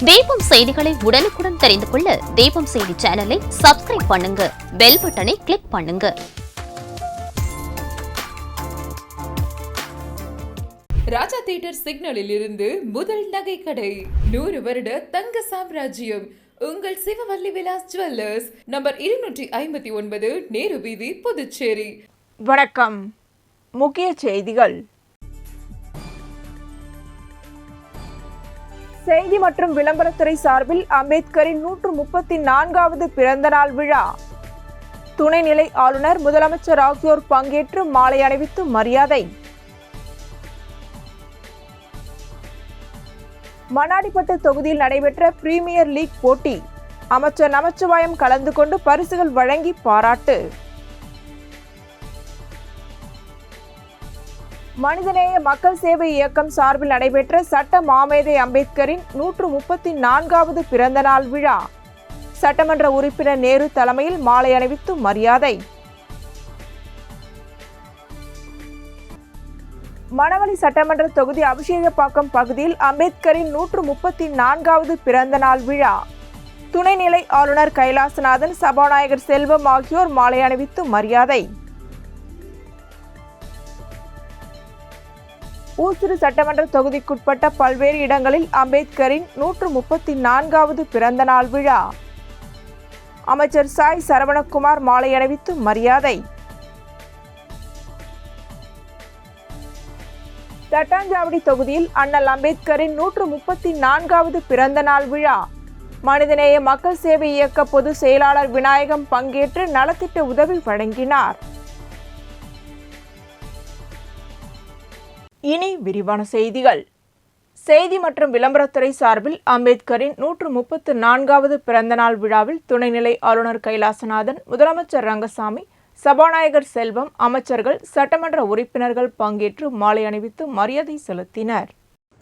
தீபம் செய்திகளை உடனுக்குடன் தெரிந்து கொள்ள தீபம் செய்தி சேனலை சப்ஸ்கிரைப் பண்ணுங்க, பெல் பட்டனை கிளிக் பண்ணுங்க. ராஜா தியேட்டர் சிக்னலில் இருந்து முதல் நகை கடை, 100 வருட தங்க சாம்ராஜ்யம் உங்கள் சிவவல்லி விலாஸ் ஜுவல்லர்ஸ், நம்பர் 259, நேரு வீதி, புதுச்சேரி. வணக்கம். முக்கிய செய்திகள். செய்தி மற்றும் விளம்பரத்துறை சார்பில் அம்பேத்கரின் 134வது பிறந்தநாள் விழா. துணைநிலை ஆளுநர், முதலமைச்சர் ஆகியோர் பங்கேற்று மாலை அணிவித்து மரியாதை. மண்ணாடிப்பட்டு தொகுதியில் நடைபெற்ற பிரீமியர் லீக் போட்டி. அமைச்சர் நமச்சிவாயம் கலந்து கொண்டு பரிசுகள் வழங்கி பாராட்டு. மனிதநேய மக்கள் சேவை இயக்கம் சார்பில் நடைபெற்ற சட்ட மாமேதை அம்பேத்கரின் 134வது பிறந்தநாள் விழா. சட்டமன்ற உறுப்பினர் நேரு தலைமையில் மாலை அணிவித்து மரியாதை. மணவெளி சட்டமன்ற தொகுதி அபிஷேகப்பாக்கம் பகுதியில் அம்பேத்கரின் 134வது பிறந்தநாள் விழா. துணைநிலை ஆளுநர் கைலாசநாதன், சபாநாயகர் செல்வம் ஆகியோர் மாலை அணிவித்து மரியாதை. ஊசுடு சட்டமன்ற தொகுதிக்குட்பட்ட பல்வேறு இடங்களில் அம்பேத்கரின் 134வது பிறந்தநாள் விழா. அமைச்சர் சாய் சரவணகுமார் மாலை அணிவித்து மரியாதை. தட்டாஞ்சாவடி தொகுதியில் அண்ணல் அம்பேத்கரின் 134வது பிறந்தநாள் விழா. மனிதநேய மக்கள் சேவை இயக்க பொதுச் செயலாளர் விநாயகம் பங்கேற்று நலத்திட்ட உதவி வழங்கினார். இனி விரிவான செய்திகள். செய்தி மற்றும் விளம்பரத்துறை சார்பில் அம்பேத்கரின் 134வது பிறந்தநாள் விழாவில் துணைநிலை ஆளுநர் கைலாசநாதன், முதலமைச்சர் ரங்கசாமி, சபாநாயகர் செல்வம், அமைச்சர்கள், சட்டமன்ற உறுப்பினர்கள் பங்கேற்று மாலை அணிவித்து மரியாதை செலுத்தினர்.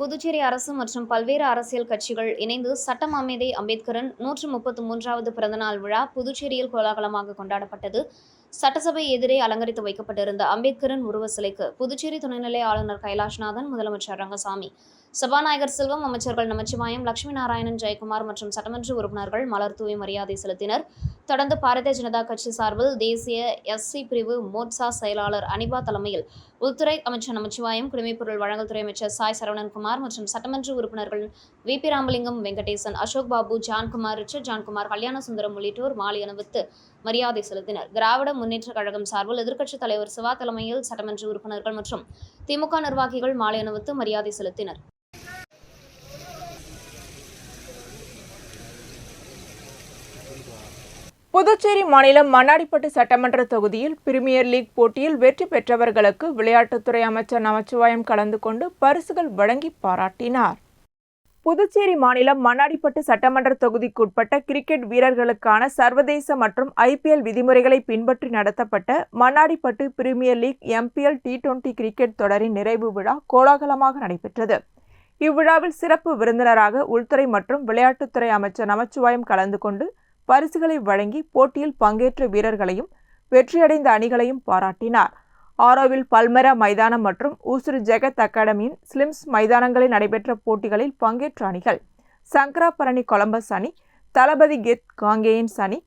புதுச்சேரி அரசு மற்றும் பல்வேறு அரசியல் கட்சிகள் இணைந்து சட்ட மாமேதை அம்பேத்கரின் 133வது பிறந்தநாள் விழா புதுச்சேரியில் கோலாகலமாக கொண்டாடப்பட்டது. சட்டசபை எதிரே அலங்கரித்து வைக்கப்பட்டிருந்த அம்பேத்கரின் உருவ சிலைக்கு புதுச்சேரி துணைநிலை ஆளுநர் கைலாஷ்நாதன், முதலமைச்சர் ரங்கசாமி, சபாநாயகர் செல்வம், அமைச்சர்கள் நமச்சிவாயம், லட்சுமி நாராயணன், ஜெயக்குமார் மற்றும் சட்டமன்ற உறுப்பினர்கள் மலர் தூவி மரியாதை செலுத்தினர். தொடர்ந்து பாரதிய ஜனதா கட்சி சார்பில் தேசிய எஸ்சி பிரிவு மோட்சா செயலாளர் அனிபா தலைமையில் உள்துறை அமைச்சர் நமச்சிவாயம், குடிமைப்பொருள் வழங்கல் துறை அமைச்சர் சாய் சரவணன்குமார் மற்றும் சட்டமன்ற உறுப்பினர்கள் வி.பி. ராமலிங்கம், வெங்கடேசன், அசோக் பாபு, ஜான்குமார், ரிச்சர்ட் ஜான்குமார், கல்யாண சுந்தரம் உள்ளிட்டோர் மாலை அணிவித்து மரியாதை செலுத்தினர். திராவிட முன்னேற்ற கழகம் சார்பில் எதிர்க்கட்சித் தலைவர் சிவா தலைமையில் சட்டமன்ற உறுப்பினர்கள் மற்றும் திமுக நிர்வாகிகள் மாலை அணிவித்து மரியாதை செலுத்தினர். புதுச்சேரி மாநிலம் மண்ணாடிப்பட்டு சட்டமன்ற தொகுதியில் பிரீமியர் லீக் போட்டியில் வெற்றி பெற்றவர்களுக்கு விளையாட்டுத்துறை அமைச்சர் நமச்சிவாயம் கலந்து கொண்டு பரிசுகள் வழங்கி பாராட்டினார். புதுச்சேரி மாநிலம் மண்ணாடிப்பட்டு சட்டமன்ற தொகுதிக்குட்பட்ட கிரிக்கெட் வீரர்களுக்கான சர்வதேச மற்றும் IPL விதிமுறைகளை பின்பற்றி நடத்தப்பட்ட Mannadipattu premier league MPL T20 cricket தொடரின் நிறைவு விழா கோலாகலமாக நடைபெற்றது. இவ்விழாவில் சிறப்பு விருந்தினராக உள்துறை மற்றும் விளையாட்டுத்துறை அமைச்சர் நமச்சிவாயம் கலந்து கொண்டு பரிசுகளை வழங்கி போட்டியில் பங்கேற்ற வீரர்களையும் வெற்றியடைந்த அணிகளையும் பாராட்டினார். ஆரோவில் பல்மெரா மைதானம் மற்றும் ஊசுடு ஜெகத் அகாடமியின் ஸ்லிம்ஸ் மைதானங்களில் நடைபெற்ற போட்டிகளில் பங்கேற்ற அணிகள்: சங்கராபரணி கொலம்பஸ் அணி, தளபதி கெத் காங்கேயன்ஸ் அணி,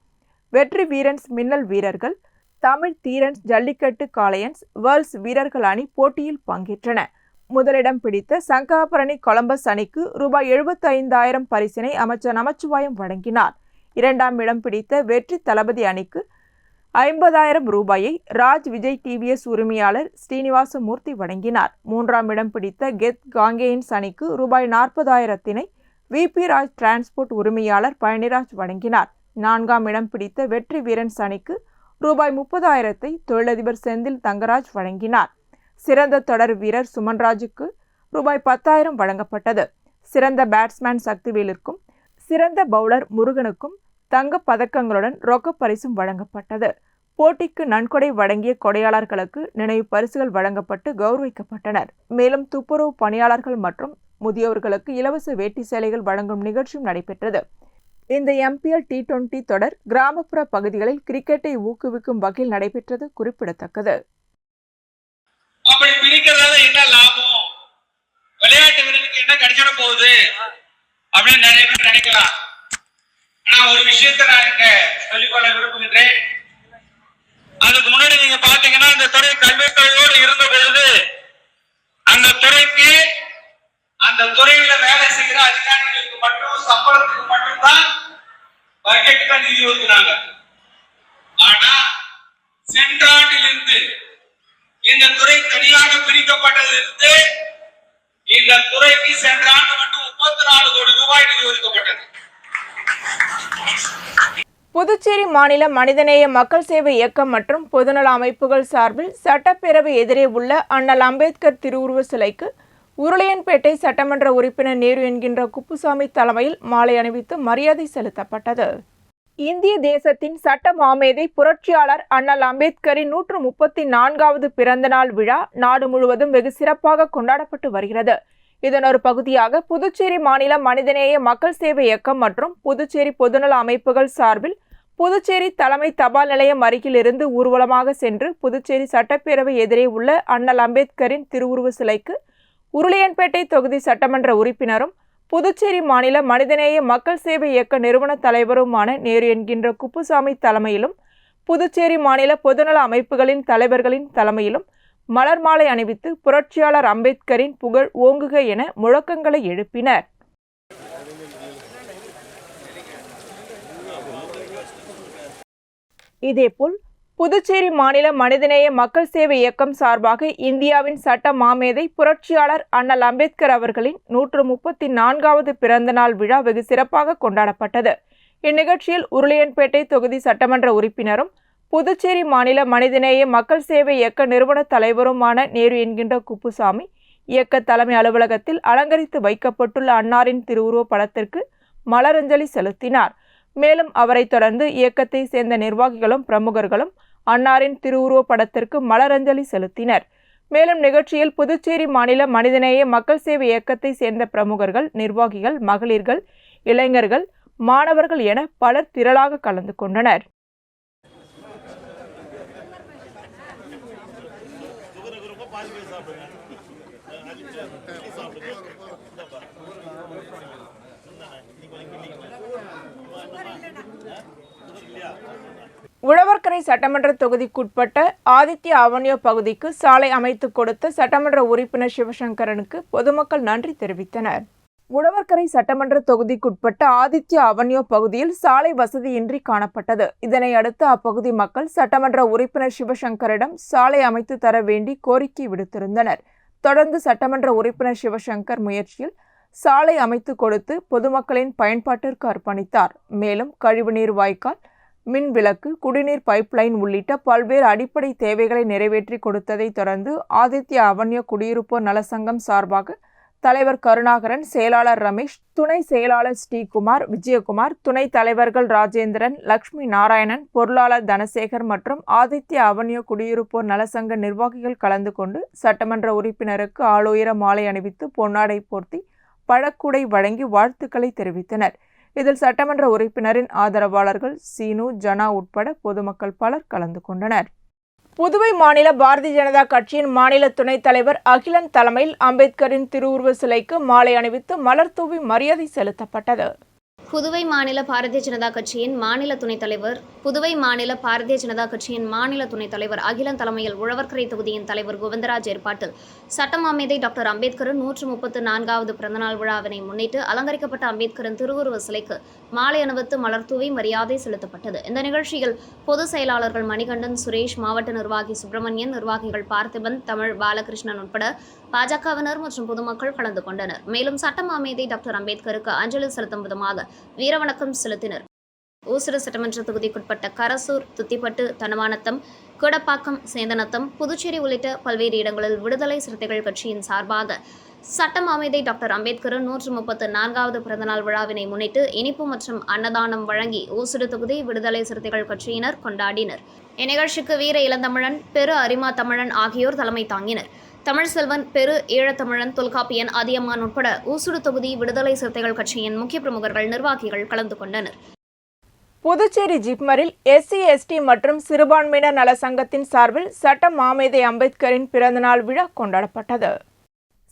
வெற்றி வீரன்ஸ் மின்னல் வீரர்கள், தமிழ் தீரன்ஸ் ஜல்லிக்கட்டு காளையன்ஸ், வேர்ல்ஸ் வீரர்கள் அணி போட்டியில் பங்கேற்றன. முதலிடம் பிடித்த சங்கராபரணி கொலம்பஸ் அணிக்கு ரூபாய் 75,000 பரிசினை அமைச்சர் நமச்சிவாயம் வழங்கினார். இரண்டாம் இடம் பிடித்த வெற்றி தளபதி அணிக்கு 50,000 ரூபாயை ராஜ் விஜய் TVS உரிமையாளர் ஸ்ரீனிவாசமூர்த்தி வழங்கினார். மூன்றாம் இடம் பிடித்த கெத் காங்கேயன்ஸ் அணிக்கு ரூபாய் 40,000 VP ராஜ் டிரான்ஸ்போர்ட் உரிமையாளர் பழனிராஜ் வழங்கினார். நான்காம் இடம் பிடித்த வெற்றி வீரன்ஸ் அணிக்கு ரூபாய் 30,000 தொழிலதிபர் செந்தில் தங்கராஜ் வழங்கினார். சிறந்த தொடர் வீரர் சுமன்ராஜுக்கு ரூபாய் 10,000 வழங்கப்பட்டது. சிறந்த பேட்ஸ்மேன் சக்திவேலிற்கும் சிறந்த பவுலர் முருகனுக்கும் தங்க பதக்கங்களுடன் ரொக்க பரிசும் வழங்கப்பட்டது. போட்டிக்கு நன்கொடை வழங்கிய கொடையாளர்களுக்கு நினைவு பரிசுகள் வழங்கப்பட்டு கௌரவிக்கப்பட்டனர். மேலும் துப்புரவு பணியாளர்கள் மற்றும் முதியோர்களுக்கு இலவச வேட்டி சேலைகள் வழங்கும் நிகழ்ச்சியும் நடைபெற்றது. இந்த MPL T20 தொடர் கிராமப்புற பகுதிகளில் கிரிக்கெட்டை ஊக்குவிக்கும் வகையில் நடைபெற்றது குறிப்பிடத்தக்கது. அப்படி பிரிக்கிறதால என்ன லாபம், விளையாட்டு வீரர்களுக்கு என்ன கிடைச்சிட போகுது அப்படின்னு நிறைய பேர் நினைக்கலாம். ஆனா ஒரு விஷயத்தை நான் இங்க சொல்லிக்கொள்ள விரும்புகின்றேன். அதுக்கு முன்னாடி நீங்க பாத்தீங்கன்னா இந்த துறை கல்வித்துறையோடு இருந்த பொழுது அந்த துறைக்கு அந்த துறையில வேலை செய்கிற அதிகாரிகளுக்கு மட்டும் சம்பளத்துக்கு மட்டும்தான் பட்ஜெட்ல நிதி ஒதுக்குனாங்க. ஆனா சென்ற ஆண்டிலிருந்து இந்த துறை தனியாக பிரிக்கப்பட்டதிலிருந்து இந்த துறைக்கு சென்ற ஆண்டு மட்டும் 34 கோடி ரூபாய் நிதி ஒதுக்கப்பட்டது. புதுச்சேரி மாநில மனிதநேய மக்கள் சேவை இயக்கம் மற்றும் பொதுநல அமைப்புகள் சார்பில் சட்டப்பேரவை எதிரே உள்ள அண்ணல் அம்பேத்கர் திருவுருவ சிலைக்கு உருளையன்பேட்டை சட்டமன்ற உறுப்பினர் நேரு என்கின்ற குப்புசாமி தலைமையில் மாலை அணிவித்து மரியாதை செலுத்தப்பட்டது. இந்திய தேசத்தின் சட்ட மாமேதை புரட்சியாளர் அண்ணல் அம்பேத்கரின் 134வது பிறந்த நாள் விழா நாடு முழுவதும் வெகு சிறப்பாக கொண்டாடப்பட்டு வருகிறது. இதன் ஒரு பகுதியாக புதுச்சேரி மாநில மனிதநேய மக்கள் சேவை இயக்கம் மற்றும் புதுச்சேரி பொதுநல அமைப்புகள் சார்பில் புதுச்சேரி தலைமை தபால் நிலையம் அருகிலிருந்து ஊர்வலமாக சென்று புதுச்சேரி சட்டப்பேரவை எதிரே உள்ள அண்ணல் அம்பேத்கரின் திருவுருவ சிலைக்கு உருளையன்பேட்டை தொகுதி சட்டமன்ற உறுப்பினரும் புதுச்சேரி மாநில மனிதநேய மக்கள் சேவை இயக்க நிறுவன தலைவருமான நேரு என்கின்ற குப்புசாமி தலைமையிலும் புதுச்சேரி மாநில பொதுநல அமைப்புகளின் தலைவர்களின் தலைமையிலும் மலர் மாலை அணிவித்து புரட்சியாளர் அம்பேத்கரின் புகழ் ஓங்குக என முழக்கங்களை எழுப்பினர். இதேபோல் புதுச்சேரி மாநில மனிதநேய மக்கள் சேவை இயக்கம் சார்பாக இந்தியாவின் சட்ட மாமேதை புரட்சியாளர் அண்ணல் அம்பேத்கர் அவர்களின் 134வது பிறந்த நாள் விழா வெகு சிறப்பாக கொண்டாடப்பட்டது. இந்நிகழ்ச்சியில் உருளையன்பேட்டை தொகுதி சட்டமன்ற உறுப்பினரும் புதுச்சேரி மாநில மனிதநேய மக்கள் சேவை இயக்க நிறுவன தலைவருமான நேரு என்கின்ற குப்புசாமி இயக்க தலைமை அலுவலகத்தில் அலங்கரித்து வைக்கப்பட்டுள்ள அன்னாரின் திருவுருவ படத்திற்கு மலரஞ்சலி செலுத்தினார். மேலும் அவரை தொடர்ந்து இயக்கத்தை சேர்ந்த நிர்வாகிகளும் பிரமுகர்களும் அன்னாரின் திருவுருவ படத்திற்கு மலரஞ்சலி செலுத்தினர். மேலும் நிகழ்ச்சியில் புதுச்சேரி மாநில மனிதநேய மக்கள் சேவை இயக்கத்தை சேர்ந்த பிரமுகர்கள், நிர்வாகிகள், மகளிர்கள், இளைஞர்கள், மாணவர்கள் என பலர் திரளாக கலந்து கொண்டனர். உழவர்கரை சட்டமன்ற தொகுதிக்குட்பட்ட ஆதித்ய அவென்யூ பகுதிக்கு சாலை அமைத்து கொடுத்த சட்டமன்ற உறுப்பினர் சிவசங்கரனுக்கு பொதுமக்கள் நன்றி தெரிவித்தனர். உழவர்கரை சட்டமன்ற தொகுதிக்குட்பட்ட ஆதித்ய அவென்யூ பகுதியில் சாலை வசதியின்றி காணப்பட்டது. இதனை அடுத்து அப்பகுதி மக்கள் சட்டமன்ற உறுப்பினர் சிவசங்கரிடம் சாலை அமைத்து தர வேண்டி கோரிக்கை விடுத்திருந்தனர். தொடர்ந்து சட்டமன்ற உறுப்பினர் சிவசங்கர் முயற்சியில் சாலை அமைத்து கொடுத்து பொதுமக்களின் பயன்பாட்டிற்கு அர்ப்பணித்தார். மேலும் கழிவுநீர் வாய்க்கால், மின் விளக்கு, குடிநீர் பைப்லைன் உள்ளிட்ட பல்வேறு அடிப்படை தேவைகளை நிறைவேற்றி கொடுத்ததை தொடர்ந்து ஆதித்ய அவென்யூ குடியிருப்போர் நலசங்கம் சார்பாக தலைவர் கருணாகரன், செயலாளர் ரமேஷ், துணை செயலாளர் ஸ்ரீகுமார், விஜயகுமார், துணைத் தலைவர்கள் ராஜேந்திரன், லட்சுமி நாராயணன், பொருளாளர் தனசேகர் மற்றும் ஆதித்ய அவென்யூ குடியிருப்போர் நலசங்க நிர்வாகிகள் கலந்து கொண்டு சட்டமன்ற உறுப்பினருக்கு ஆளுயர மாலை அணிவித்து பொன்னாடை போர்த்தி பழக்கூடை வழங்கி வாழ்த்துக்களை தெரிவித்தனர். இதில் சட்டமன்ற உறுப்பினரின் ஆதரவாளர்கள் சீனு, ஜனா உட்பட பொதுமக்கள் பலர் கலந்து கொண்டனர். புதுவை மாநில பாரதிய ஜனதா கட்சியின் மாநில துணைத் தலைவர் அகிலன் தலைமையில் அம்பேத்கரின் திருவுருவ சிலைக்கு மாலை அணிவித்து மலர் தூவி மரியாதை செலுத்தப்பட்டது. புதுவை மாநில பாரதிய ஜனதா கட்சியின் மாநில துணைத் தலைவர் அகிலன் தலைமையில் உழவர்கரை தொகுதியின் தலைவர் கோவிந்தராஜ் ஏற்பாட்டில் சட்டமாமேதை டாக்டர் அம்பேத்கரின் 134வது பிறந்தநாள் விழாவினை முன்னிட்டு அலங்கரிக்கப்பட்ட அம்பேத்கரின் திருவுருவ சிலைக்கு மாலை அணிவித்து மலர் தூவி மரியாதை செலுத்தப்பட்டது. இந்த நிகழ்ச்சியில் பொதுச் செயலாளர்கள் மணிகண்டன், சுரேஷ், மாவட்ட நிர்வாகி சுப்பிரமணியன், நிர்வாகிகள் பார்த்திபன், தமிழ், பாலகிருஷ்ணன் உட்பட பாஜகவினர் மற்றும் பொதுமக்கள் கலந்து கொண்டனர். மேலும் சட்டமாமேதை டாக்டர் அம்பேத்கருக்கு அஞ்சலி செலுத்தும் விதமாக வீரவணக்கம் செலுத்தினர். ஊசுடு சட்டமன்ற தொகுதிக்குட்பட்ட கரசூர், துத்திப்பட்டு, தனவானத்தம், கோடப்பாக்கம், சேந்தனத்தம், புதுச்சேரி உள்ளிட்ட பல்வேறு இடங்களில் விடுதலை சிறுத்தைகள் கட்சியின் சார்பாக சட்டமாமேதை டாக்டர் அம்பேத்கரின் 134வது பிறந்தநாள் விழாவினை முன்னிட்டு இனிப்பு மற்றும் அன்னதானம் வழங்கி ஊசுடு தொகுதி விடுதலை சிறுத்தைகள் கட்சியினர் கொண்டாடினர். இந்நிகழ்ச்சிக்கு வீர இளந்தமிழன், பெரு அரிமா தமிழன் ஆகியோர் தலைமை தாங்கினர். தமிழ்செல்வன், பெரு ஈழத்தமிழன், தொல்காப்பியன், அதியமான் உட்பட ஊசுடு தொகுதி விடுதலை சிறுத்தைகள் கட்சியின் முக்கிய பிரமுகர்கள், நிர்வாகிகள் கலந்து கொண்டனர். புதுச்சேரி ஜிப்மரில் SC/ST மற்றும் சிறுபான்மையினர் நல சங்கத்தின் சார்பில் சட்ட மாமேதை அம்பேத்கரின் பிறந்தநாள் விழா கொண்டாடப்பட்டது.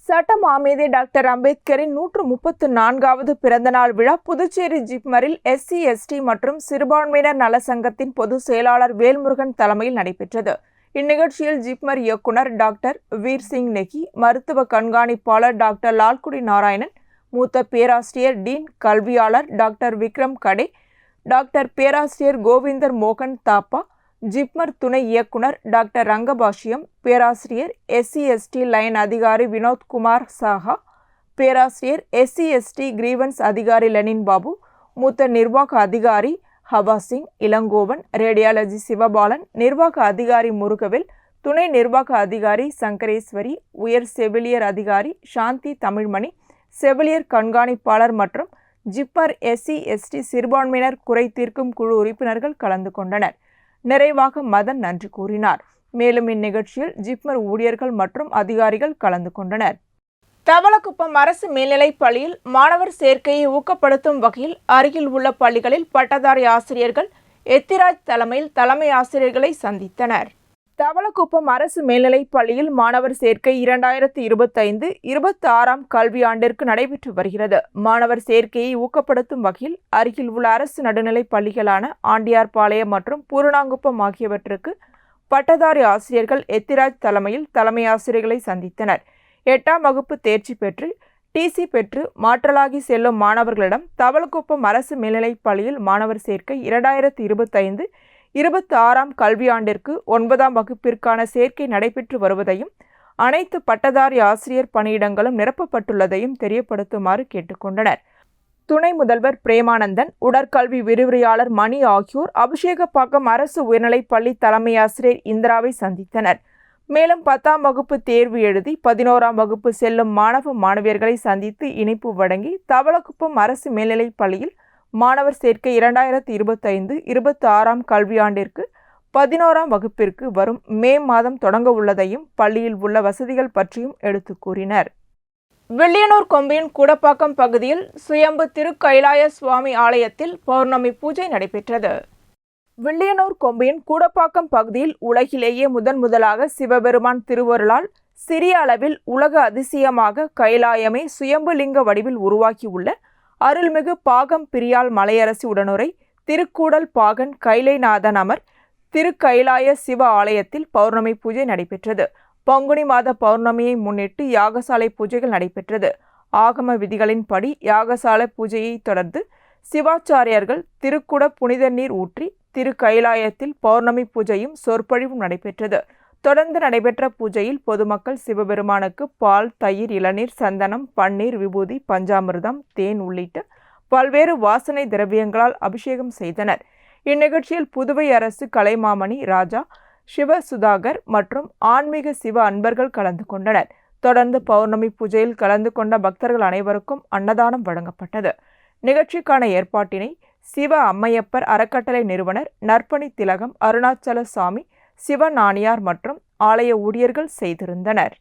சட்ட மாமேதை டாக்டர் அம்பேத்கரின் 134வது பிறந்தநாள் விழா புதுச்சேரி ஜிப்மரில் SC/ST மற்றும் சிறுபான்மையினர் நல சங்கத்தின் பொதுச் செயலாளர் வேல்முருகன் தலைமையில் நடைபெற்றது. இந்நிகழ்ச்சியில் ஜிப்மர் இயக்குனர் டாக்டர் வீர் சிங் நெகி, மருத்துவ கண்காணிப்பாளர் டாக்டர் லால்குடி நாராயணன், மூத்த பேராசிரியர் டீன் கல்வியாளர் டாக்டர் விக்ரம் கடே, டாக்டர் பேராசிரியர் கோவிந்தர் மோகன் தாப்பா, ஜிப்மர் துணை இயக்குனர் டாக்டர் ரங்கபாஷ்யம், பேராசிரியர் SC/ST லைன் அதிகாரி வினோத்குமார் சாஹா, பேராசிரியர் SC/ST கிரீவன்ஸ் அதிகாரி லெனின் பாபு, மூத்த நிர்வாக அதிகாரி ஹவா சிங், இளங்கோவன், ரேடியாலஜி சிவபாலன், நிர்வாக அதிகாரி முருகவேல், துணை நிர்வாக அதிகாரி சங்கரேஸ்வரி, உயர் செவிலியர் அதிகாரி சாந்தி தமிழ்மணி, செவிலியர் கண்காணிப்பாளர் மற்றும் ஜிப்மர் SC/ST சிறுபான்மையினர் குறை தீர்க்கும் குழு உறுப்பினர்கள் கலந்து கொண்டனர். நிறைவாக மதன் நன்றி கூறினார். மேலும் இந்நிகழ்ச்சியில் ஜிப்மர் ஊழியர்கள் மற்றும் அதிகாரிகள் கலந்து கொண்டனர். தவளக்குப்பம் அரசு மேல்நிலைப் பள்ளியில் மாணவர் சேர்க்கையை ஊக்கப்படுத்தும் வகையில் அருகில் உள்ள பள்ளிகளில் பட்டதாரி ஆசிரியர்கள் எத்திராஜ் தலைமையில் தலைமை ஆசிரியர்களை சந்தித்தனர். தவளக்குப்பம் அரசு மேல்நிலைப் பள்ளியில் மாணவர் சேர்க்கை 2025-26 கல்வியாண்டிற்கு நடைபெற்று வருகிறது. மாணவர் சேர்க்கையை ஊக்கப்படுத்தும் வகையில் அருகில் உள்ள அரசு நடுநிலைப் பள்ளிகளான ஆண்டியார்பாளையம் மற்றும் பூரணாங்குப்பம் ஆகியவற்றுக்கு பட்டதாரி ஆசிரியர்கள் எத்திராஜ் தலைமையில் தலைமை ஆசிரியர்களை சந்தித்தனர். 8ஆம் வகுப்பு தேர்ச்சி பெற்று TC பெற்று மாற்றலாகி செல்லும் மாணவர்களிடம் தவளக்குப்பம் அரசு மேல்நிலைப் பள்ளியில் மாணவர் சேர்க்கை 2025-26 கல்வியாண்டிற்கு 9ஆம் வகுப்பிற்கான சேர்க்கை நடைபெற்று வருவதையும் அனைத்து பட்டதாரி ஆசிரியர் பணியிடங்களும் நிரப்பப்பட்டுள்ளதையும் தெரியப்படுத்துமாறு கேட்டுக்கொண்டனர். துணை முதல்வர் பிரேமானந்தன், உடற்கல்வி விரிவுரையாளர் மணி ஆகியோர் அபிஷேகப்பாக்கம் அரசு உயர்நிலைப் பள்ளி தலைமை ஆசிரியர் இந்திராவை சந்தித்தனர். மேலும் 10ஆம் வகுப்பு தேர்வு எழுதி 11ஆம் வகுப்பு செல்லும் மாணவ மாணவியர்களை சந்தித்து இனிப்பு வழங்கி தவளக்குப்பம் அரசு மேல்நிலைப் பள்ளியில் மாணவர் சேர்க்கை 2025-26 கல்வியாண்டிற்கு 11ஆம் வகுப்பிற்கு வரும் மே மாதம் தொடங்க உள்ளதையும் பள்ளியில் உள்ள வசதிகள் பற்றியும் எடுத்து கூறினர். வில்லியனூர் கொம்பியின் கூடப்பாக்கம் பகுதியில் சுயம்பு திருக்கைலாய சுவாமி ஆலயத்தில் பௌர்ணமி பூஜை நடைபெற்றது. வில்லியனூர் கொம்பியின் கூடப்பாக்கம் பகுதியில் உலகிலேயே முதலாக சிவபெருமான் திருவருளால் சிறிய அளவில் உலக அதிசயமாக கைலாயமே சுயம்புலிங்க வடிவில் உருவாக்கியுள்ள அருள்மிகு பாகம் பிரியால் மலையரசி உடனுரை திருக்கூடல் பாகன் கைலைநாதன் அமர் திருக்கைலாய சிவ ஆலயத்தில் பௌர்ணமி பூஜை நடைபெற்றது. பங்குனி மாத பௌர்ணமியை முன்னிட்டு யாகசாலை பூஜைகள் நடைபெற்றது. ஆகம விதிகளின்படி யாகசாலை பூஜையை தொடர்ந்து சிவாச்சாரியர்கள் திருக்குட புனித நீர் ஊற்றி திருக்கைலாயத்தில் பௌர்ணமி பூஜையும் சொற்பொழிவும் நடைபெற்றது. தொடர்ந்து நடைபெற்ற பூஜையில் பொதுமக்கள் சிவபெருமானுக்கு பால், தயிர், இளநீர், சந்தனம், பன்னீர், விபூதி, பஞ்சாமிர்தம், தேன் உள்ளிட்ட பல்வேறு வாசனை திரவியங்களால் அபிஷேகம் செய்தனர். இந்நிகழ்ச்சியில் புதுவை அரசு கலைமாமணி ராஜா, சிவ சுதாகர் மற்றும் ஆன்மீக சிவ அன்பர்கள் கலந்து கொண்டனர். தொடர்ந்து பௌர்ணமி பூஜையில் கலந்து கொண்ட பக்தர்கள் அனைவருக்கும் அன்னதானம் வழங்கப்பட்டது. நிகழ்ச்சிக்கான ஏற்பாட்டினை சிவ அம்மையப்பர் அறக்கட்டளை நிறுவனர் நற்பணி திலகம் அருணாச்சல சாமி, சிவநாணியார் மற்றும் ஆலய ஊழியர்கள் செய்திருந்தனர்.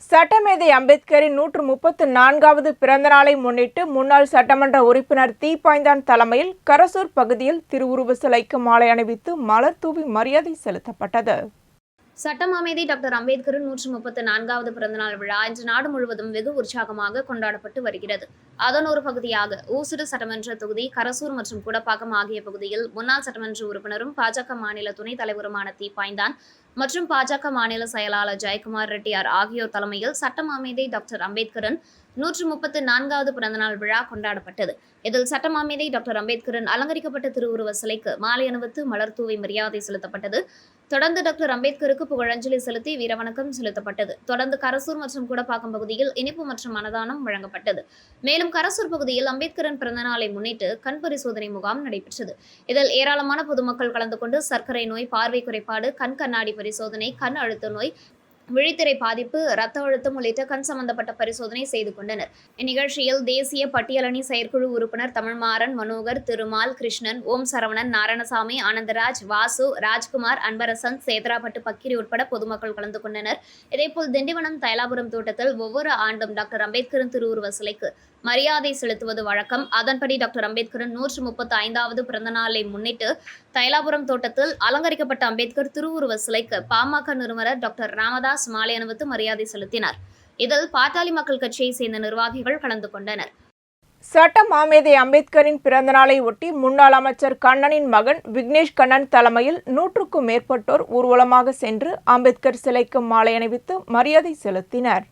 சட்டமேதை அம்பேத்கரின் 134வது பிறந்த நாளை முன்னிட்டு முன்னாள் சட்டமன்ற உறுப்பினர் தீப்பாய்ந்தான் தலைமையில் கரசூர் பகுதியில் திருவுருவ சிலைக்கு மாலை அணிவித்து மலர் தூவி மரியாதை செலுத்தப்பட்டது. சட்டமாமேதை டாக்டர் அம்பேத்கரின் 134வது பிறந்தநாள் விழா இன்று நாடு முழுவதும் வெகு உற்சாகமாக கொண்டாடப்பட்டு வருகிறது. அதன் ஒரு பகுதியாக ஊசுடு சட்டமன்ற தொகுதி, கரசூர் மற்றும் குடப்பாக்கம் ஆகிய பகுதியில் முன்னாள் சட்டமன்ற உறுப்பினரும் பாஜக மாநில துணைத் தலைவருமான தீப்பாய்ந்தான் மற்றும் பாஜக மாநில செயலாளர் ஜெயக்குமார் ரெட்டியார் ஆகியோர் தலைமையில் சட்டமாமேதை டாக்டர் அம்பேத்கரின் 134வது பிறந்தநாள் விழா கொண்டாடப்பட்டது. இதில் சட்டமாமேதை டாக்டர் அம்பேத்கரின் அலங்கரிக்கப்பட்ட திருவுருவ சிலைக்கு மாலை அணிவித்து மலர் தூவி மரியாதை செலுத்தப்பட்டது. தொடர்ந்து டாக்டர் அம்பேத்கருக்கு புகழஞ்சலி செலுத்தி வீரவணக்கம் செலுத்தப்பட்டது. தொடர்ந்து கரசூர் மற்றும் குடப்பாக்கம் பகுதியில் இனிப்பு மற்றும் அன்னதானம் வழங்கப்பட்டது. மேலும் கரசூர் பகுதியில் அம்பேத்கரின் பிறந்தநாளை முன்னிட்டு கண் பரிசோதனை முகாம் நடைபெற்றது. இதில் ஏராளமான பொதுமக்கள் கலந்து கொண்டு சர்க்கரை நோய், பார்வை குறைபாடு, கண் கண்ணாடி பரிசோதனை, கண் அழுத்த நோய், விழித்திரை பாதிப்பு, இரத்த அழுத்தம் உள்ளிட்ட கண் சம்பந்தப்பட்ட பரிசோதனை செய்து கொண்டனர். இந்நிகழ்ச்சியில் தேசிய பட்டியலணி செயற்குழு உறுப்பினர் தமிழ்மாறன், மனோகர், திருமால், கிருஷ்ணன், ஓம் சரவணன், நாராயணசாமி, ஆனந்தராஜ், வாசு, ராஜ்குமார், அன்பரசன், சேத்ராப்பட்டு பக்கிரி உட்பட பொதுமக்கள் கலந்து கொண்டனர். இதேபோல் திண்டிவனம் தைலாபுரம் தோட்டத்தில் ஒவ்வொரு ஆண்டும் டாக்டர் அம்பேத்கரின் திருவுருவ சிலைக்கு மரியாதை செலுத்துவது வழக்கம். அதன்படி டாக்டர் அம்பேத்கரின் 135வது பிறந்த நாளை முன்னிட்டு தைலாபுரம் தோட்டத்தில் அலங்கரிக்கப்பட்ட அம்பேத்கர் திருவுருவ சிலைக்கு பாமக நிறுவனர் டாக்டர் ராமதாஸ் மாலை அணிவித்து மரியாதை செலுத்தினார். இதில் பாட்டாளி மக்கள் கட்சியை சேர்ந்த நிர்வாகிகள் கலந்து கொண்டனர். சட்ட மாமேதை அம்பேத்கரின் பிறந்தநாளை ஒட்டி முன்னாள் அமைச்சர் கண்ணனின் மகன் விக்னேஷ் கண்ணன் தலைமையில் 100க்கும் மேற்பட்டோர் ஊர்வலமாக சென்று அம்பேத்கர் சிலைக்கு மாலை அணிவித்து மரியாதை செலுத்தினர்.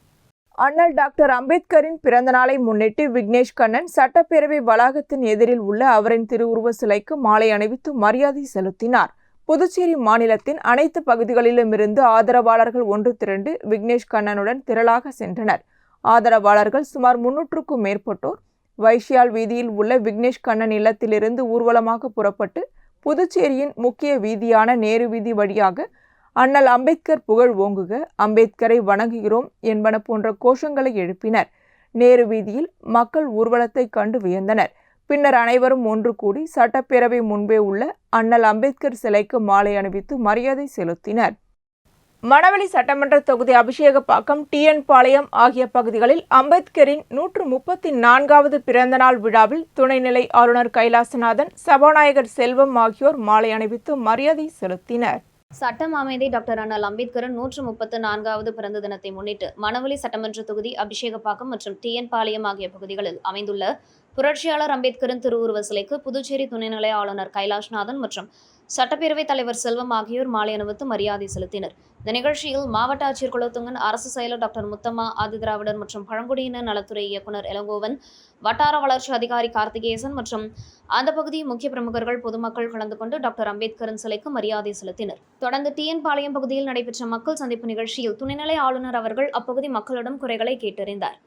அண்ணல் டாக்டர் அம்பேத்கரின் பிறந்தநாளை முன்னிட்டு விக்னேஷ் கண்ணன் சட்டப்பேரவை வளாகத்தின் எதிரில் உள்ள அவரின் திருவுருவ சிலைக்கு மாலை அணிவித்து மரியாதை செலுத்தினார். புதுச்சேரி மாநிலத்தின் அனைத்து பகுதிகளிலுமிருந்து ஆதரவாளர்கள் ஒன்று திரண்டு விக்னேஷ் கண்ணனுடன் திரளாக சென்றனர். ஆதரவாளர்கள் சுமார் 300க்கும் மேற்பட்டோர் வைஷ்யால் வீதியில் உள்ள விக்னேஷ் கண்ணன் இல்லத்திலிருந்து ஊர்வலமாக புறப்பட்டு புதுச்சேரியின் முக்கிய வீதியான நேரு வீதி வழியாக அண்ணல் அம்பேத்கர் புகழ் ஓங்குக, அம்பேத்கரை வணங்குகிறோம் என்பன போன்ற கோஷங்களை எழுப்பினர். நேரு வீதியில் மக்கள் ஊர்வலத்தை கண்டு வியந்தனர். பின்னர் அனைவரும் ஒன்று கூடி சட்டப்பேரவை முன்பே உள்ள அண்ணல் அம்பேத்கர் சிலைக்கு மாலை அணிவித்து மரியாதை செலுத்தினர். மணவெளி சட்டமன்ற தொகுதி அபிஷேகப்பாக்கம், டிஎன் பாளையம் ஆகிய பகுதிகளில் அம்பேத்கரின் 134வது பிறந்தநாள் விழாவில் துணைநிலை ஆளுநர் கைலாசநாதன், சபாநாயகர் செல்வம் ஆகியோர் மாலை அணிவித்து மரியாதை செலுத்தினர். சட்ட மாமேதை டாக்டர் அண்ணல் அம்பேத்கரின் 134வது பிறந்த தினத்தை முன்னிட்டு மணவெளி சட்டமன்ற தொகுதி அபிஷேகப்பாக்கம் மற்றும் டிஎன் பாளையம் ஆகிய பகுதிகளில் அமைந்துள்ள புரட்சியாளர் அம்பேத்கரின் திருவுருவ சிலைக்கு புதுச்சேரி துணைநிலை ஆளுநர் கைலாஷ்நாதன் மற்றும் சட்டப்பேரவைத் தலைவர் செல்வம் ஆகியோர் மாலை அணிவித்து மரியாதை செலுத்தினர். இந்த நிகழ்ச்சியில் மாவட்ட ஆட்சியர் குலோத்துங்கன், அரசு செயலர் டாக்டர் முத்தம்மா, ஆதிதிராவிடர் மற்றும் பழங்குடியினர் நலத்துறை இயக்குநர் இளங்கோவன், வட்டார வளர்ச்சி அதிகாரி கார்த்திகேசன் மற்றும் அந்த பகுதி முக்கிய பிரமுகர்கள், பொதுமக்கள் கலந்து கொண்டு டாக்டர் அம்பேத்கரின் சிலைக்கு மரியாதை செலுத்தினர். தொடர்ந்து டிஎன் பாளையம் பகுதியில் நடைபெற்ற மக்கள் சந்திப்பு நிகழ்ச்சியில் துணைநிலை ஆளுநர் அவர்கள் அப்பகுதி மக்களிடம் குறைகளை கேட்டறிந்தார்.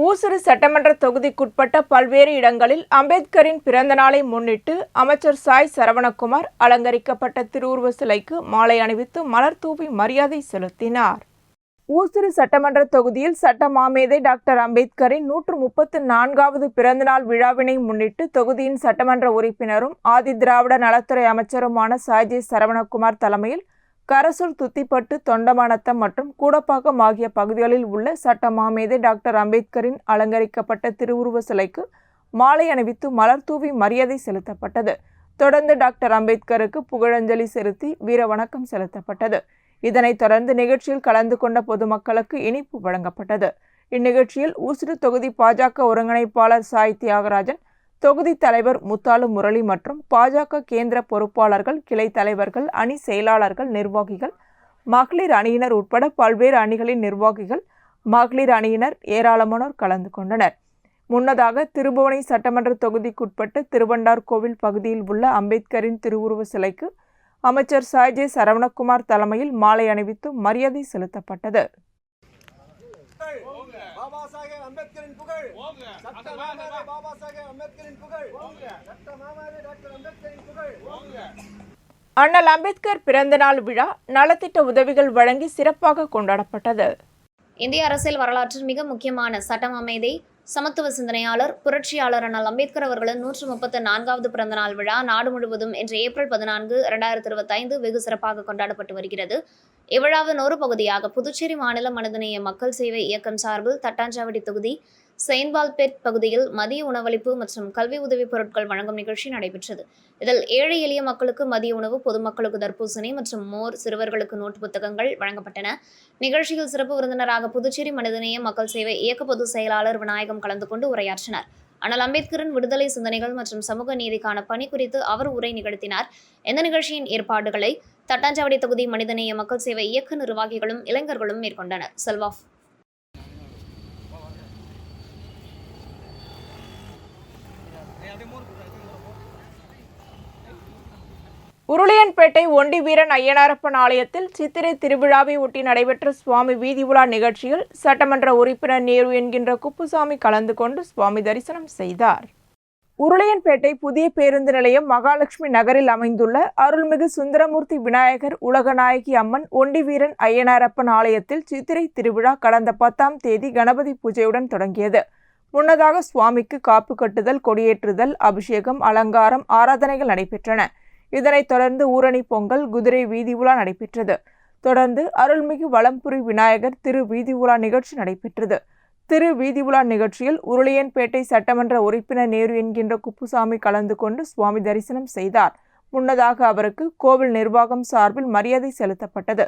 ஊசுடு சட்டமன்ற தொகுதிக்குட்பட்ட பல்வேறு இடங்களில் அம்பேத்கரின் பிறந்த நாளை முன்னிட்டு அமைச்சர் சாய் சரவணகுமார் அலங்கரிக்கப்பட்ட திருவுருவ சிலைக்கு மாலை அணிவித்து மலர் தூவி மரியாதை செலுத்தினார். ஊசுடு சட்டமன்ற தொகுதியில் சட்ட மாமேதை டாக்டர் அம்பேத்கரின் 134வது பிறந்தநாள் விழாவினை முன்னிட்டு தொகுதியின் சட்டமன்ற உறுப்பினரும் ஆதிதிராவிட நலத்துறை அமைச்சருமான சாய் சரவணகுமார் தலைமையில் கரசூல், துத்திப்பட்டு, தொண்டமானத்தம் மற்றும் கூடப்பாக்கம் ஆகிய பகுதிகளில் உள்ள சட்ட மாமேதை டாக்டர் அம்பேத்கரின் அலங்கரிக்கப்பட்ட திருவுருவ சிலைக்கு மாலை அணிவித்து மலர் தூவி மரியாதை செலுத்தப்பட்டது. தொடர்ந்து டாக்டர் அம்பேத்கருக்கு புகழஞ்சலி செலுத்தி வீர வணக்கம் செலுத்தப்பட்டது. இதனைத் தொடர்ந்து நிகழ்ச்சியில் கலந்து கொண்ட பொதுமக்களுக்கு இனிப்பு வழங்கப்பட்டது. இந்நிகழ்ச்சியில் ஊசுடு தொகுதி பாஜக ஒருங்கிணைப்பாளர் சாய் தியாகராஜன், தொகுதி தலைவர் முத்தாலு முரளி மற்றும் பாஜக கேந்திர பொறுப்பாளர்கள், கிளை தலைவர்கள், அணி செயலாளர்கள், நிர்வாகிகள், மகளிர் அணியினர் உட்பட பல்வேறு அணிகளின் நிர்வாகிகள், மகளிர் அணியினர் ஏராளமானோர் கலந்து கொண்டனர். முன்னதாக திருபுவனை சட்டமன்ற தொகுதிக்குட்பட்ட திருவண்டார் கோவில் பகுதியில் உள்ள அம்பேத்கரின் திருவுருவ சிலைக்கு அமைச்சர் சாய் சரவணகுமார் தலைமையில் மாலை அணிவித்து மரியாதை செலுத்தப்பட்டது. அண்ணல் அம்பேத்கர் பிறந்தநாள் விழா நலத்திட்ட உதவிகள் வழங்கி சிறப்பாக கொண்டாடப்பட்டது. இந்திய அரசியல் வரலாற்றில் மிக முக்கியமான சட்டம் அமைதி, சமத்துவ சிந்தனையாளர், புரட்சியாளர் அண்ணல் அம்பேத்கர் அவர்களின் 134வது பிறந்தநாள் விழா நாடு முழுவதும் இன்று ஏப்ரல் 14, 2025 வெகு சிறப்பாக கொண்டாடப்பட்டு வருகிறது. இவ்விழாவின் ஒரு பகுதியாக புதுச்சேரி மாநில மனிதநேய மக்கள் சேவை இயக்கம் சார்பில் தட்டாஞ்சாவடி தொகுதி செயின்ட்பால்பேட் பகுதியில் மதிய உணவளிப்பு மற்றும் கல்வி உதவி பொருட்கள் வழங்கும் நிகழ்ச்சி நடைபெற்றது. இதில் ஏழை எளிய மக்களுக்கு மதிய உணவு, பொதுமக்களுக்கு தர்பூசணி மற்றும் மோர், சிறுவர்களுக்கு நோட்டு புத்தகங்கள் வழங்கப்பட்டன. நிகழ்ச்சியில் சிறப்பு விருந்தினராக புதுச்சேரி மனிதநேய மக்கள் சேவை இயக்க பொதுச் செயலாளர் விநாயகம் கலந்து கொண்டு உரையாற்றினார். அண்ணல் அம்பேத்கரின் விடுதலை சிந்தனைகள் மற்றும் சமூக நீதிக்கான பணி குறித்து அவர் உரை நிகழ்த்தினார். இந்த நிகழ்ச்சியின் ஏற்பாடுகளை தட்டாஞ்சாவடி தொகுதி மனிதநேய மக்கள் சேவை இயக்க நிர்வாகிகளும் இளைஞர்களும் மேற்கொண்டனர். செல்வாஃப் உருளையன்பேட்டை ஒண்டி வீரன் ஐயனாரப்பன் ஆலயத்தில் சித்திரை திருவிழாவை ஒட்டி நடைபெற்ற சுவாமி வீதி உலா நிகழ்ச்சியில் சட்டமன்ற உறுப்பினர் நேரு என்கின்ற குப்புசாமி கலந்து கொண்டு சுவாமி தரிசனம் செய்தார். உருளையன்பேட்டை புதிய பேருந்து நிலையம் மகாலட்சுமி நகரில் அமைந்துள்ள அருள்மிகு சுந்தரமூர்த்தி விநாயகர் உலகநாயகி அம்மன் ஒண்டிவீரன் ஐயனாரப்பன் ஆலயத்தில் சித்திரை திருவிழா கடந்த 10ஆம் தேதி கணபதி பூஜையுடன் தொடங்கியது. முன்னதாக சுவாமிக்கு காப்பு கட்டுதல், கொடியேற்றுதல், அபிஷேகம், அலங்காரம், ஆராதனைகள் நடைபெற்றன. இதனைத் தொடர்ந்து ஊரணி பொங்கல், குதிரை வீதி உலா நடைபெற்றது. தொடர்ந்து அருள்மிகு வலம்புரி விநாயகர் திரு வீதி உலா நிகழ்ச்சி நடைபெற்றது. திரு வீதி உலா நிகழ்ச்சியில் உருளையன்பேட்டை சட்டமன்ற உறுப்பினர் நேரு என்கின்ற குப்புசாமி கலந்து கொண்டு சுவாமி தரிசனம் செய்தார். முன்னதாக அவருக்கு கோவில் நிர்வாகம் சார்பில் மரியாதை செலுத்தப்பட்டது.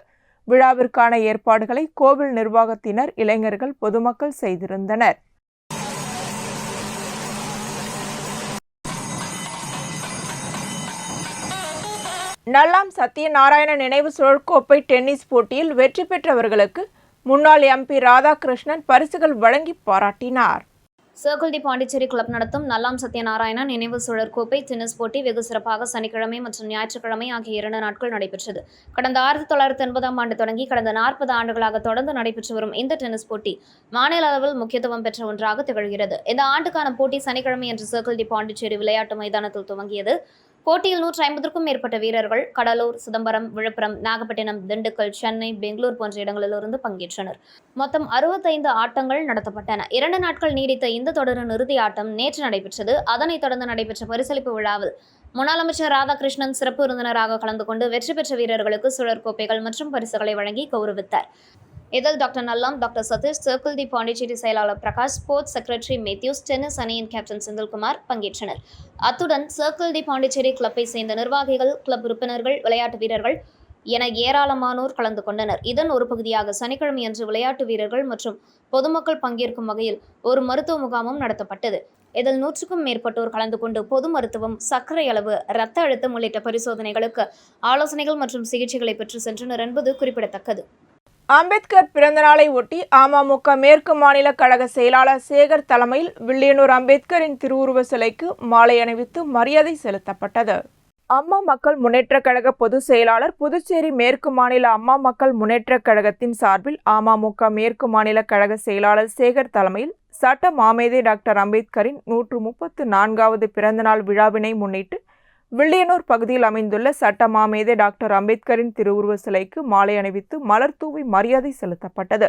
விழாவிற்கான ஏற்பாடுகளை கோவில் நிர்வாகத்தினர், இளைஞர்கள், பொதுமக்கள் செய்திருந்தனர். நல்லாம் சத்யநாராயண நினைவு சுழற்கோப்பை டென்னிஸ் போட்டியில் வெற்றி பெற்றவர்களுக்கு முன்னாள் எம்பி ராதாகிருஷ்ணன் பரிசுகள் வழங்கி பாராட்டினார். சர்க்கிள் டி பாண்டிச்சேரி கிளப் நடத்தும் நல்லாம் சத்யநாராயணன் நினைவு சுழற்கோப்பை டென்னிஸ் போட்டி வெகு சிறப்பாக சனிக்கிழமை மற்றும் ஞாயிற்றுக்கிழமை ஆகிய 2 நாட்கள் நடைபெற்றது. கடந்த 1980ஆம் ஆண்டு தொடங்கி கடந்த 40 ஆண்டுகளாக தொடர்ந்து நடைபெற்று வரும் இந்த டென்னிஸ் போட்டி மாநில அளவில் முக்கியத்துவம் பெற்ற ஒன்றாக திகழ்கிறது. இந்த ஆண்டுக்கான போட்டி சனிக்கிழமை அன்று சர்க்கிள் டி பாண்டிச்சேரி விளையாட்டு மைதானத்தில் துவங்கியது. போட்டியில் 150க்கும் மேற்பட்ட வீரர்கள் கடலூர், சிதம்பரம், விழுப்புரம், நாகப்பட்டினம், திண்டுக்கல், சென்னை, பெங்களூர் போன்ற இடங்களிலிருந்து பங்கேற்றனர். மொத்தம் 65 ஆட்டங்கள் நடத்தப்பட்டன. 2 நாட்கள் நீடித்த இந்த தொடரின் இறுதி ஆட்டம் நேற்று நடைபெற்றது. அதனைத் தொடர்ந்து நடைபெற்ற பரிசளிப்பு விழாவில் முன்னாள் அமைச்சர் ராதாகிருஷ்ணன் சிறப்பு விருந்தினராக கலந்து கொண்டு வெற்றி பெற்ற வீரர்களுக்கு சுழற்கோப்பைகள் மற்றும் பரிசுகளை வழங்கி கௌரவித்தார். இதில் doctor Nallam, doctor Sathish, circle de Pondicherry செயலாளர் Prakash, sports secretary Matthews, tennis அணியின் கேப்டன் செந்தில்குமார் பங்கேற்றனர். அத்துடன் சர்க்கிள் டி பாண்டிச்சேரி கிளப்பை சேர்ந்த நிர்வாகிகள், கிளப் உறுப்பினர்கள், விளையாட்டு வீரர்கள் என ஏராளமானோர் கலந்து கொண்டனர். இதன் ஒரு பகுதியாக சனிக்கிழமையன்று விளையாட்டு வீரர்கள் மற்றும் பொதுமக்கள் பங்கேற்கும் வகையில் ஒரு மருத்துவ முகாமும் நடத்தப்பட்டது. இதில் 100க்கும் மேற்பட்டோர் கலந்து கொண்டு பொது மருத்துவம், சர்க்கரை அளவு, இரத்த அழுத்தம் உள்ளிட்ட பரிசோதனைகளுக்கு ஆலோசனைகள் மற்றும் சிகிச்சைகளை பெற்று சென்றனர் என்பது குறிப்பிடத்தக்கது. அம்பேத்கர் பிறந்தநாளை ஒட்டி அமமுக மேற்கு மாநில கழக செயலாளர் சேகர் தலைமையில் வில்லியனூர் அம்பேத்கரின் திருவுருவ சிலைக்கு மாலை அணிவித்து மரியாதை செலுத்தப்பட்டது. அம்மா மக்கள் முன்னேற்றக் கழக பொதுச் செயலாளர், புதுச்சேரி மேற்கு மாநில அம்மா மக்கள் முன்னேற்றக் கழகத்தின் சார்பில் அமமுக மேற்கு மாநில கழக செயலாளர் சேகர் தலைமையில் சட்ட மாமேதை டாக்டர் அம்பேத்கரின் 134வது பிறந்தநாள் விழாவினை முன்னிட்டு வில்லியனூர் பகுதியில் அமைந்துள்ள சட்ட மாமேதை டாக்டர் அம்பேத்கரின் திருவுருவ சிலைக்கு மாலை அணிவித்து மலர் தூவி மரியாதை செலுத்தப்பட்டது.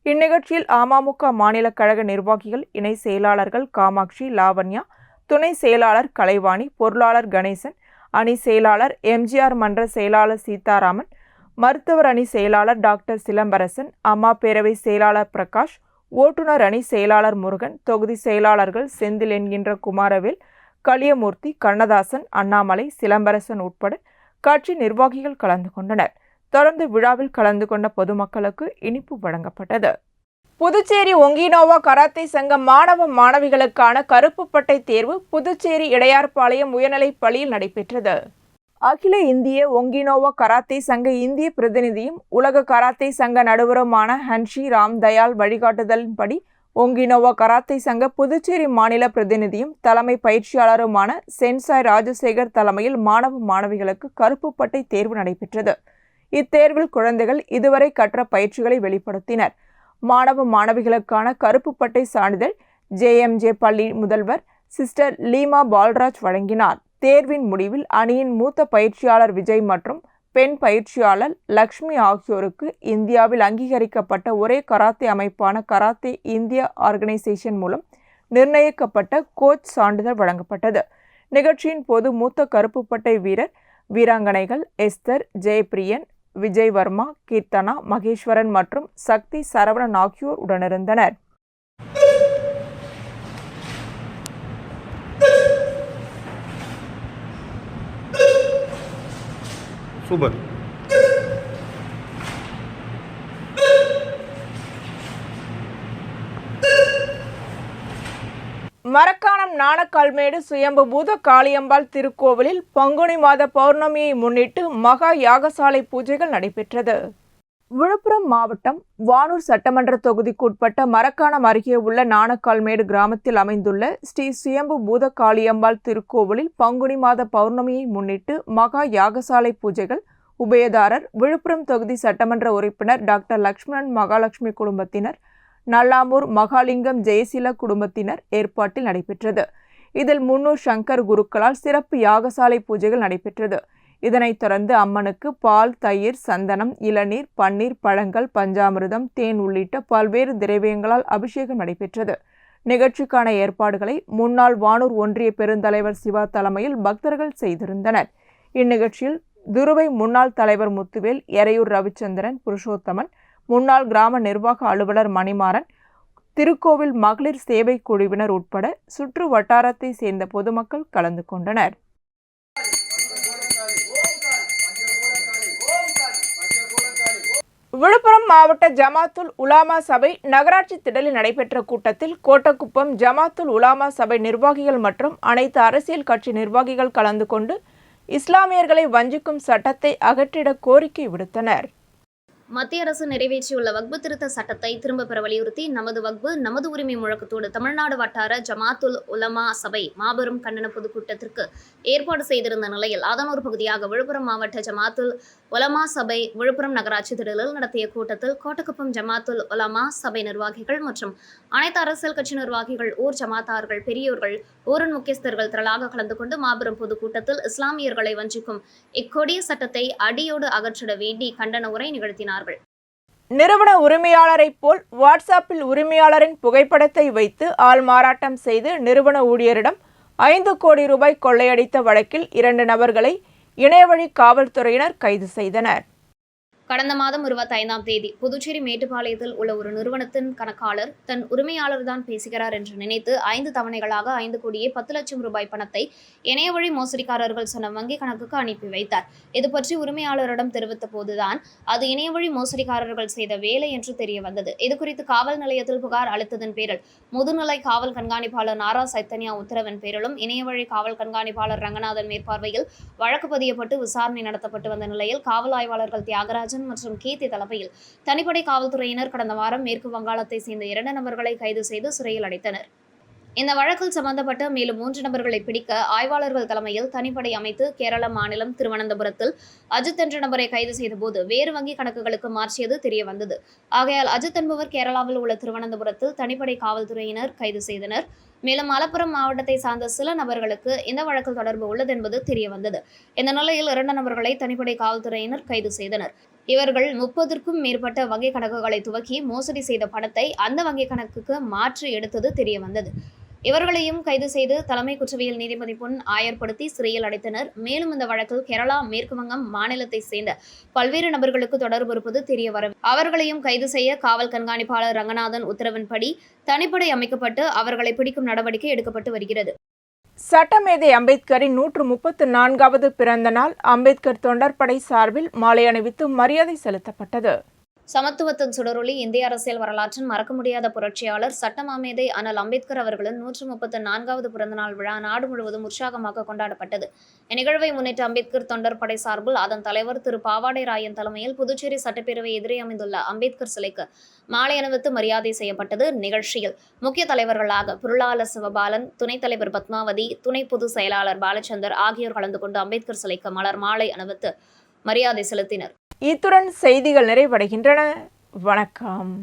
இந்நிகழ்ச்சியில் அமமுக மாநில கழக நிர்வாகிகள், இணை செயலாளர்கள் காமாட்சி, லாவண்யா, துணை செயலாளர் கலைவாணி, பொருளாளர் கணேசன், அணி செயலாளர் எம்ஜிஆர் மன்ற செயலாளர் சீதாராமன், மருத்துவர் அணி செயலாளர் டாக்டர் சிலம்பரசன், அம்மா பேரவை செயலாளர் பிரகாஷ், ஓட்டுநர் அணி செயலாளர் முருகன், தொகுதி செயலாளர்கள் செந்தில் என்கின்ற குமாரவேல், கலியமூர்த்தி, கண்ணதாசன், அண்ணாமலை, சிலம்பரசன் உட்பட கட்சி நிர்வாகிகள் கலந்து கொண்டனர். தொடர்ந்து விழாவில் கலந்து கொண்ட பொதுமக்களுக்கு இனிப்பு வழங்கப்பட்டது. புதுச்சேரி ஒங்கினோவா கராத்தே சங்க மாணவ மாணவிகளுக்கான கருப்பு பட்டை தேர்வு புதுச்சேரி இடையார்பாளையம் உயர்நிலைப் பள்ளியில் நடைபெற்றது. அகில இந்திய ஒங்கினோவா கராத்தே சங்க இந்திய பிரதிநிதியும் உலக கராத்தே சங்க நடுவருமான ஹன்ஷி ராம் தயாள் வழிகாட்டுதலின்படி ஒங்கினோவா கராத்தே சங்க புதுச்சேரி மாநில பிரதிநிதியும் தலைமை பயிற்சியாளருமான சென்சாய் ராஜசேகர் தலைமையில் மாணவ மாணவிகளுக்கு கருப்பு பட்டை தேர்வு நடைபெற்றது. இத்தேர்வில் குழந்தைகள் இதுவரை கற்ற பயிற்சிகளை வெளிப்படுத்தினர். மாணவ மாணவிகளுக்கான கருப்பு பட்டை சான்றிதழ் JMJ பள்ளி முதல்வர் சிஸ்டர் லீமா பால்ராஜ் வழங்கினார். தேர்வின் முடிவில் அணியின் மூத்த பயிற்சியாளர் விஜய் மற்றும் பெண் பயிற்சியாளர் லக்ஷ்மி ஆகியோருக்கு இந்தியாவில் அங்கீகரிக்கப்பட்ட ஒரே கராத்தே அமைப்பான கராத்தே இந்தியா ஆர்கனைசேஷன் மூலம் நிர்ணயிக்கப்பட்ட கோச் சான்றிதழ் வழங்கப்பட்டது. நிகழ்ச்சியின் போது மூத்த கருப்பு பட்டை வீரர் வீராங்கனைகள் எஸ்தர், ஜெயபிரியன், விஜய் வர்மா, கீர்த்தனா, மகேஸ்வரன் மற்றும் சக்தி சரவணன் ஆகியோர் உடனிருந்தனர். சூப்பர். மரக்காணம் நாணக்கல்மேடு சுயம்பு பூத காளியம்பாள் திருக்கோவிலில் பங்குனி மாத பௌர்ணமியை முன்னிட்டு மகா யாகசாலை பூஜைகள் நடைபெற்றது. விழுப்புரம் மாவட்டம் வானூர் சட்டமன்ற தொகுதிக்குட்பட்ட மரக்காணம் அருகே உள்ள நாணக்கால்மேடு கிராமத்தில் அமைந்துள்ள ஸ்ரீ சுயம்பு பூத காளியம்பாள் திருக்கோவிலில் பங்குனி மாத பௌர்ணமியை முன்னிட்டு மகா யாகசாலை பூஜைகள் உபயதாரர் விழுப்புரம் தொகுதி சட்டமன்ற உறுப்பினர் டாக்டர் லக்ஷ்மணன் மகாலட்சுமி குடும்பத்தினர், நல்லாமூர் மகாலிங்கம் ஜெயசீல குடும்பத்தினர் ஏற்பாட்டில் நடைபெற்றது. இதில் 300 சங்கர் குருக்களால் சிறப்பு யாகசாலை பூஜைகள் நடைபெற்றது. இதனைத் தொடர்ந்து அம்மனுக்கு பால், தயிர், சந்தனம், இளநீர், பன்னீர், பழங்கள், பஞ்சாமிர்தம், தேன் உள்ளிட்ட பல்வேறு திரவியங்களால் அபிஷேகம் நடைபெற்றது. நிகழ்ச்சிக்கான ஏற்பாடுகளை முன்னாள் வானூர் ஒன்றிய பெருந்தலைவர் சிவா தலைமையில் பக்தர்கள் செய்திருந்தனர். இந்நிகழ்ச்சியில் துருவை முன்னாள் தலைவர் முத்துவேல், எறையூர் ரவிச்சந்திரன், புருஷோத்தமன், முன்னாள் கிராம நிர்வாக அலுவலர் மணிமாறன், திருக்கோவில் மகளிர் சேவை குழுவினர் உட்பட சுற்று வட்டாரத்தை சேர்ந்த பொதுமக்கள் கலந்து கொண்டனர். விழுப்புரம் மாவட்ட ஜமாத்துல் உலாமா சபை நகராட்சி திடலில் நடைபெற்ற கூட்டத்தில் கோட்டக்குப்பம் ஜமாத்துல் உலாமா சபை நிர்வாகிகள் மற்றும் அனைத்து அரசியல் கட்சி நிர்வாகிகள் கலந்து கொண்டு இஸ்லாமியர்களை வஞ்சிக்கும் சட்டத்தை அகற்றிட கோரிக்கை விடுத்தனர். மத்திய அரசு நிறைவேற்றியுள்ள வக்பு திருத்த சட்டத்தை திரும்பப் பெற வலியுறுத்தி நமது வக்பு நமது உரிமை முழக்கத்தோடு தமிழ்நாடு வட்டார ஜமாத்துல் உலமா சபை மாபெரும் கண்டன பொதுக்கூட்டத்திற்கு ஏற்பாடு செய்திருந்த நிலையில் அதன் ஒரு பகுதியாக விழுப்புரம் மாவட்ட ஜமாத்துல் உலமா சபை விழுப்புரம் நகராட்சி திடலில் நடத்திய கூட்டத்தில் கோட்டக்குப்பம் ஜமாத்துல் உலமா சபை நிர்வாகிகள் மற்றும் அனைத்து அரசியல் கட்சி நிர்வாகிகள், ஊர் ஜமாத்தார்கள், பெரியோர்கள், ஊரின் முக்கியஸ்தர்கள் திரளாக கலந்து கொண்டு மாபெரும் பொதுக்கூட்டத்தில் இஸ்லாமியர்களை வஞ்சிக்கும் இக்கொடிய சட்டத்தை அடியோடு அகற்றிட வேண்டி கண்டன உரை நிகழ்த்தினார். நிறுவன உரிமையாளரை போல் வாட்ஸ்அப்பில் உரிமையாளரின் புகைப்படத்தை வைத்து ஆள் மாறாட்டம் செய்து நிறுவன ஊழியரிடம் 5 கோடி ரூபாய் கொள்ளையடித்த வழக்கில் 2 நபர்களை இணையவழி காவல்துறையினர் கைது செய்தனர். கடந்த மாதம் 25ஆம் தேதி புதுச்சேரி மேட்டுப்பாளையத்தில் உள்ள ஒரு நிறுவனத்தின் கணக்காளர் தன் உரிமையாளர் தான் பேசுகிறார் என்று நினைத்து 5 தவணைகளாக 5 கோடியே 10 லட்சம் ரூபாய் பணத்தை இணையவழி மோசடிக்காரர்கள் சொன்ன வங்கி கணக்குக்கு அனுப்பி வைத்தார். இது பற்றி உரிமையாளரிடம் தெரிவித்த போதுதான் அது இணையவழி மோசடிக்காரர்கள் செய்த வேலை என்று தெரிய வந்தது. இதுகுறித்து காவல் நிலையத்தில் புகார் அளித்ததன் பேரில் முதுநிலை காவல் கண்காணிப்பாளர் நாரா சைத்தன்யா உத்தரவின் பேரிலும் இணையவழி காவல் கண்காணிப்பாளர் ரங்கநாதன் மேற்பார்வையில் வழக்கு பதியப்பட்டு விசாரணை நடத்தப்பட்டு வந்த நிலையில் காவல் ஆய்வாளர்கள் தியாகராஜன் மற்றும் கீர்த்தி தலைமையில் தனிப்படை காவல்துறையினர் கடந்த வாரம் மேற்கு வங்காளத்தை சேர்ந்த 2 நபர்களை கைது செய்து சிறையில் அடைத்தனர். இந்த வழக்கில் சம்பந்தப்பட்ட மேலும் 3 நபர்களை பிடிக்க ஆய்வாளர்கள் தலைமையில் தனிப்படை அமைத்து கேரள மாநிலம் திருவனந்தபுரத்தில் அஜித் என்ற நபரை கைது செய்தபோது வேறு வங்கி கணக்குகளுக்கு மாற்றியது தெரிய வந்தது. ஆகையால் அஜித் என்பவர் கேரளாவில் உள்ள திருவனந்தபுரத்தில் தனிப்படை காவல்துறையினர் கைது செய்தனர். மேலும் மலப்புரம் மாவட்டத்தை சார்ந்த சில நபர்களுக்கு இந்த வழக்கில் தொடர்பு உள்ளது என்பது தெரிய வந்தது. இந்த நிலையில் 2 நபர்களை தனிப்படை காவல்துறையினர் கைது செய்தனர். இவர்கள் 30க்கும் மேற்பட்ட வங்கி கணக்குகளை துவக்கி மோசடி செய்த பணத்தை அந்த வங்கி கணக்குக்கு மாற்றி எடுத்தது தெரிய வந்தது. இவர்களையும் கைது செய்து தலைமை குற்றவியல் நீதிபதி பொன் ஆயர்படுத்தி சிறையில் அடைத்தனர். மேலும் இந்த வழக்கில் கேரளா, மேற்கு வங்கம் மாநிலத்தை சேர்ந்த பல்வேறு நபர்களுக்கு தொடர்பு இருப்பது தெரிய வர அவர்களையும் கைது செய்ய காவல் கண்காணிப்பாளர் ரங்கநாதன் உத்தரவின்படி தனிப்படை அமைக்கப்பட்டு அவர்களை பிடிக்கும் நடவடிக்கை எடுக்கப்பட்டு வருகிறது. சட்டமேதை அம்பேத்கரின் 134வது பிறந்த நாள் அம்பேத்கர் தொண்டர்படை சார்பில் மாலை அணிவித்து மரியாதை செலுத்தப்பட்டது. சமத்துவத்தின் சுடரொளி இந்திய அரசியல் வரலாற்றின் மறக்க முடியாத புரட்சியாளர் சட்டமாமேதை அண்ணல் அம்பேத்கர் அவர்களின் 134வது பிறந்தநாள் விழா நாடு முழுவதும் உற்சாகமாக கொண்டாடப்பட்டது. இந்நிகழ்வை முன்னிட்டு அம்பேத்கர் தொண்டர் படை சார்பில் அதன் தலைவர் திரு பாவாடை ராயன் தலைமையில் புதுச்சேரி சட்டப்பேரவை எதிரே அமைந்துள்ள அம்பேத்கர் சிலைக்கு மாலை அணிவித்து மரியாதை செய்யப்பட்டது. நிகழ்ச்சியில் முக்கிய தலைவர்களாக பொருளாளர் சிவபாலன், துணைத் தலைவர் பத்மாவதி, துணை பொதுச் செயலாளர் பாலச்சந்தர் ஆகியோர் கலந்து கொண்டு அம்பேத்கர் சிலைக்கு மலர் மாலை அணிவித்து மரியாதை செலுத்தினர். இத்துடன் செய்திகள் நிறைவடைகின்றன. வணக்கம்.